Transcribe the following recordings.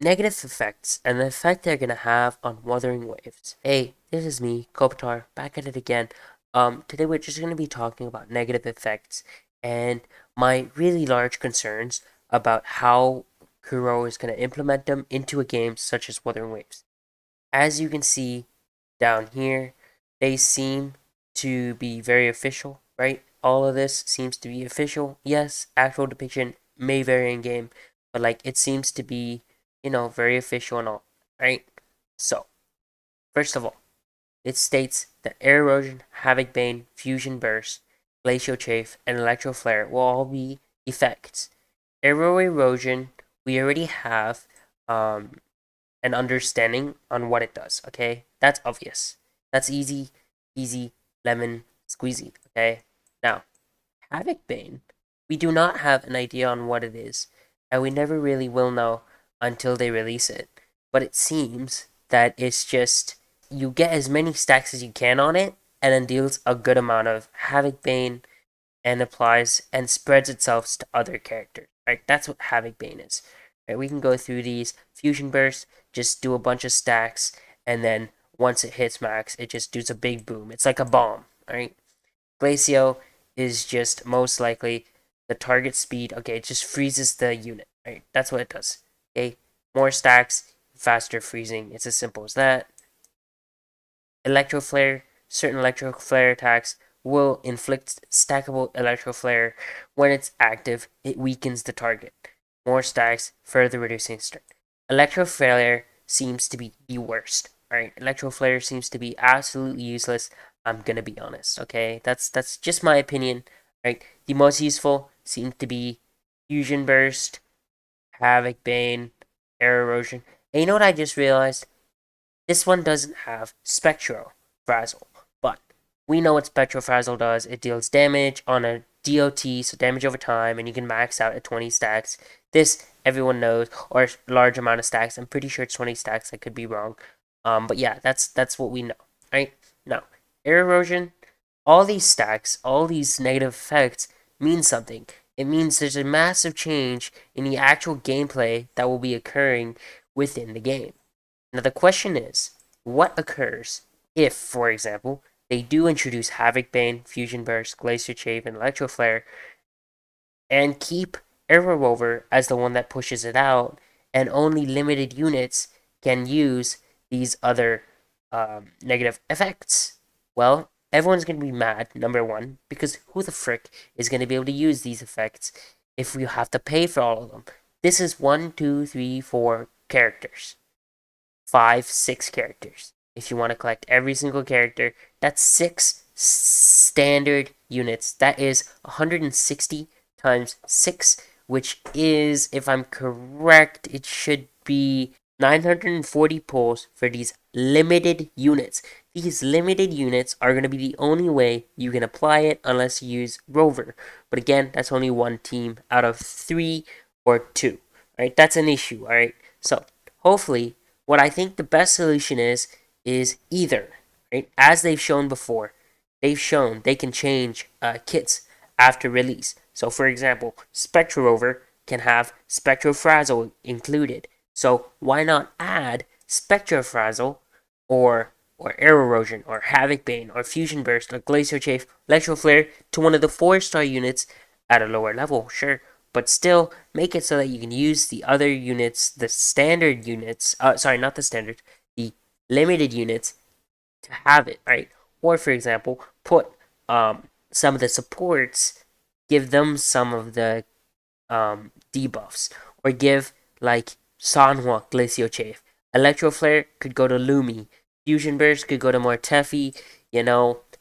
negative effects and the effect they're gonna have on Wuthering Waves. Hey, this is me, Kopitar, back at it again. Today we're just gonna be talking about negative effects and my really large concerns about how Kuro is gonna implement them into a game such as Wuthering Waves. As you can see down here, they seem to be very official, right? All of this seems to be official. Yes, actual depiction may vary in game, but like it seems to be, very official and all, right? So, first of all, it states that air erosion, havoc bane, fusion burst, glacial chafe, and electro flare will all be effects. Aero erosion, we already have an understanding on what it does, okay? That's obvious. That's easy, easy, lemon, squeezy, okay? Now, Havoc Bane, we do not have an idea on what it is, and we never really will know until they release it. But it seems that it's just you get as many stacks as you can on it, and then deals a good amount of Havoc Bane and applies and spreads itself to other characters. Right? That's what Havoc Bane is. Right? We can go through these fusion bursts, just do a bunch of stacks, and then once it hits max, it just does a big boom. It's like a bomb. Right? Glacio is just most likely the target speed. Okay, it just freezes the unit. Right? That's what it does. Okay, more stacks, faster freezing. It's as simple as that. Electro Flare, certain Electro Flare attacks will inflict stackable Electro Flare. When it's active, it weakens the target. More stacks, further reducing strength. Electro Flare seems to be the worst. Alright, Electro Flare seems to be absolutely useless. I'm gonna be honest, okay? That's just my opinion. Right? The most useful seems to be Fusion Burst, Havoc Bane, Air Erosion. And you know what I just realized? This one doesn't have Spectro Frazzle, but we know what Spectro Frazzle does. It deals damage on a DOT, so damage over time, and you can max out at 20 stacks. This everyone knows, or a large amount of stacks. I'm pretty sure it's 20 stacks. I could be wrong. But yeah, that's what we know, right? Now, air erosion, all these stacks, all these negative effects mean something. It means there's a massive change in the actual gameplay that will be occurring within the game. Now the question is, what occurs if, for example, they do introduce Havoc Bane, Fusion Burst, Glacier Chafe, and Electro Flare, and keep Arrow Rover as the one that pushes it out, and only limited units can use these other negative effects? Well, everyone's going to be mad, number one, because who the frick is going to be able to use these effects if we have to pay for all of them? This is one, two, three, four characters. Five, six characters. If you want to collect every single character, that's six standard units. That is 160 times six, which is, if I'm correct, it should be 940 pulls for these limited units. These limited units are going to be the only way you can apply it unless you use Rover. But again, that's only one team out of three or two. Right? That's an issue. All right. So hopefully what I think the best solution is either, right, as they've shown before, they've shown they can change kits after release. So, for example, Spectro Rover can have Spectrofrazzle included. So why not add Spectrofrazzle or Air Erosion or Havoc Bane or Fusion Burst or Glacier Chafe, Electro Flare to one of the 4-star units at a lower level? Sure, but still make it so that you can use the other units, the standard units, sorry, not the standard, the limited units to have it, right? Or, for example, put some of the supports, give them some of the debuffs, or give like Sanhua Glacio Chafe. Electro Flare could go to Lumi. Fusion Burst could go to Mortefi.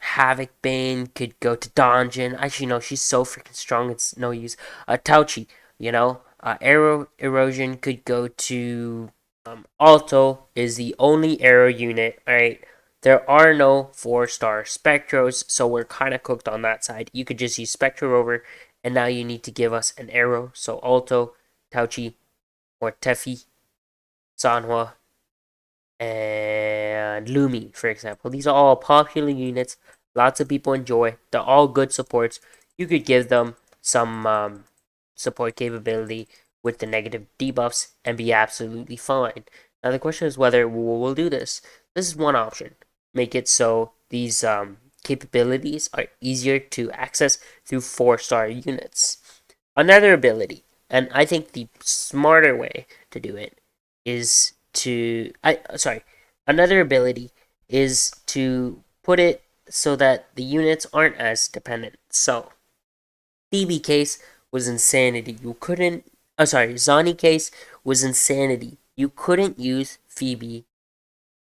Havoc Bane could go to Donjin. Actually, no, she's so freaking strong, it's no use. Tauchi, Arrow Erosion could go to Alto, is the only arrow unit, right? There are no 4-star Spectros, so we're kind of cooked on that side. You could just use Spectro Rover, and now you need to give us an arrow. So Alto, Tauchi, or Tefi, Sanhua, and Lumi, for example. These are all popular units. Lots of people enjoy. They're all good supports. You could give them some support capability with the negative debuffs and be absolutely fine. Now the question is whether we'll do this. This is one option. Make it so these capabilities are easier to access through 4-star units. Another ability, and I think the smarter way to do it is to another ability is to put it so that the units aren't as dependent. So Phoebe case was insanity. You couldn't. Oh, sorry. Zani case was insanity. You couldn't use Phoebe.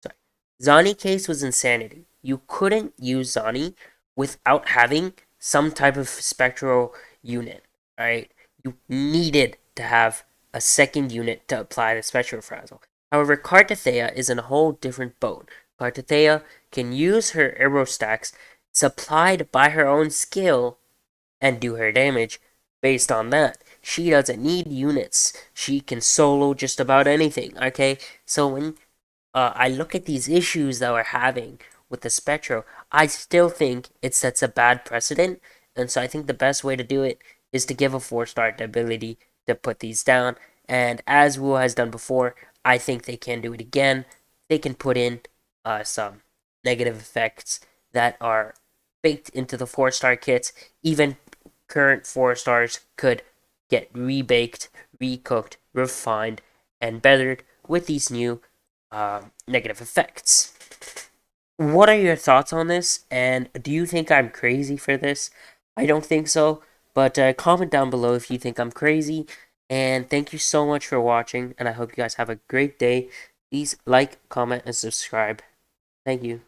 Sorry. Zani case was insanity. You couldn't use Zani without having some type of spectral unit. Right? You needed to have a second unit to apply the spectral frazzle. However, Cartathea is in a whole different boat. Cartathea can use her arrow stacks supplied by her own skill and do her damage based on that. She doesn't need units. She can solo just about anything, okay? So when I look at these issues that we're having with the Spectro, I still think it sets a bad precedent. And so I think the best way to do it is to give a 4-star the ability to put these down. And as Wu has done before, I think they can do it again. They can put in some negative effects that are baked into the 4-star kits. Even current 4-stars could get rebaked, recooked, refined, and bettered with these new negative effects. What are your thoughts on this? And do you think I'm crazy for this? I don't think so, but comment down below if you think I'm crazy. And thank you so much for watching, and I hope you guys have a great day. Please like, comment, and subscribe. Thank you.